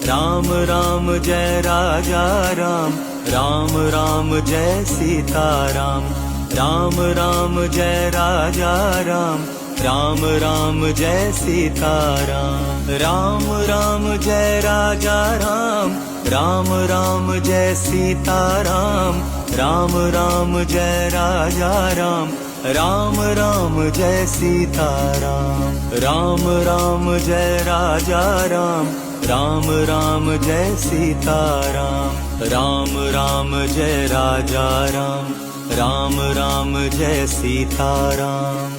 Ram Ram Jai Raja Ram, Ram Ram Jai Sitaram. Ram Ram Jai Raja Ram, Ram Ram Jai Sitaram. Ram Ram Jai Raja Ram, Ram Ram Jai Sitaram. Ram Ram Jai Raja Ram, Ram Ram Jai Sitaram. Ram Ram Jai Raja Ram, Ram Ram Jai Sitaram. Ram Ram Jai Raja Ram, Ram Ram Jai Sitaram.